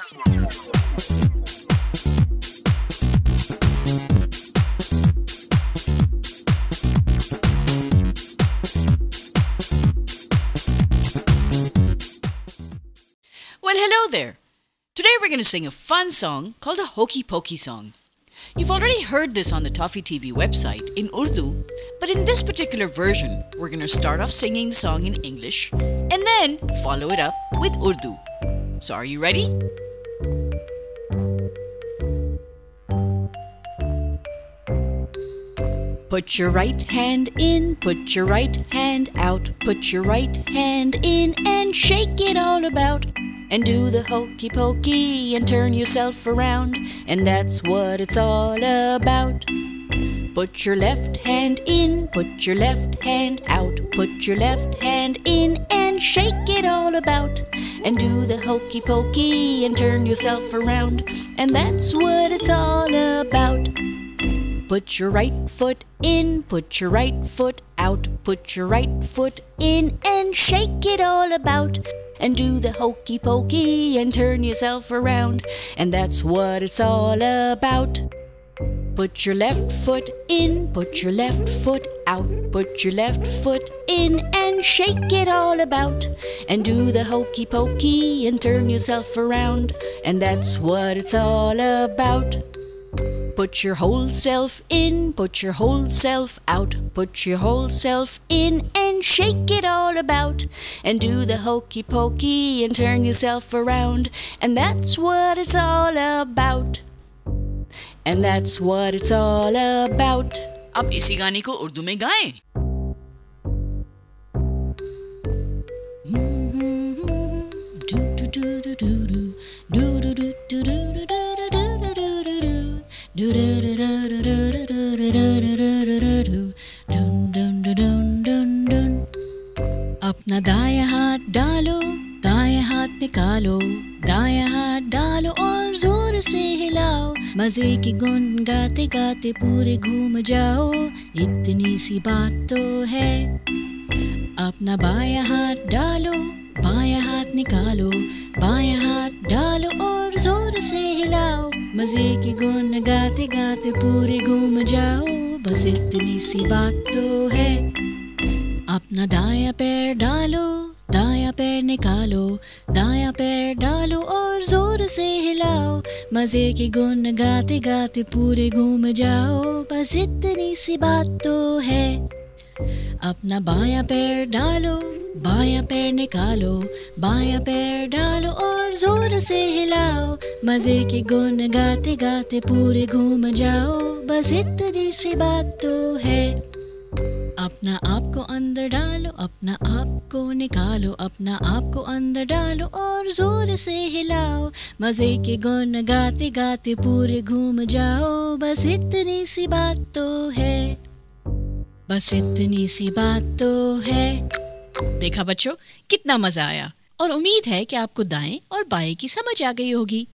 Well, hello there. Today we're going to sing a fun song called a Hokey Pokey song. You've already heard this on the Toffee TV website in Urdu, but in this particular version, we're going to start off singing the song in English and then follow it up with Urdu. So are you ready? Put your right hand in, put your right hand out, put your right hand in and shake it all about. And do the hokey pokey and turn yourself around, and that's what it's all about. Put your left hand in, put your left hand out, put your left hand in and shake it all about. And do the hokey pokey and turn yourself around, and that's what it's all about. Put your right foot in, put your right foot out, put your right foot in and shake it all about. And do the hokey pokey and turn yourself around, and that's what it's all about. Put your left foot in, put your left foot out, put your left foot in and shake it all about. And do the hokey pokey and turn yourself around, and that's what it's all about. Put your whole self in, put your whole self out, put your whole self in and shake it all about. And do the hokey pokey and turn yourself around, and that's what it's all about. And that's what it's all about. अब इसी गाने को उर्दू में गाएं. अपना दायां हाथ डालो, दायां हाथ निकालो, दायां हाथ डालो और जोर से हिलाओ. मजे की गुन गाते गाते पूरे घूम जाओ, इतनी सी बात तो है. अपना बायां हाथ डालो, बायां हाथ निकालो, बायां हाथ डालो और जोर से हिलाओ. मजे की गुन गाते गाते पूरे घूम जाओ, बस इतनी सी बात तो है. अपना दायां पैर डालो, दायां पैर निकालो, दायां पैर डालो और जोर से हिलाओ. मजे की गुन गाते गाते पूरे घूम जाओ, बस इतनी सी बात तो है. अपना बायां पैर डालो, बायां पैर निकालो, बायां पैर डालो और जोर से हिलाओ. मजे की गुन गाते गाते पूरे घूम जाओ, बस इतनी सी बात तो है. अपना आप को अंदर डालो, अपना आप को निकालो, अपना आप को अंदर डालो और जोर से हिलाओ. मजे के गुन गाते गाते पूरे घूम जाओ, बस इतनी सी बात तो है. बस इतनी सी बात तो है. देखा बच्चों, कितना मजा आया और उम्मीद है कि आपको दाएं और बाएं की समझ आ गई होगी.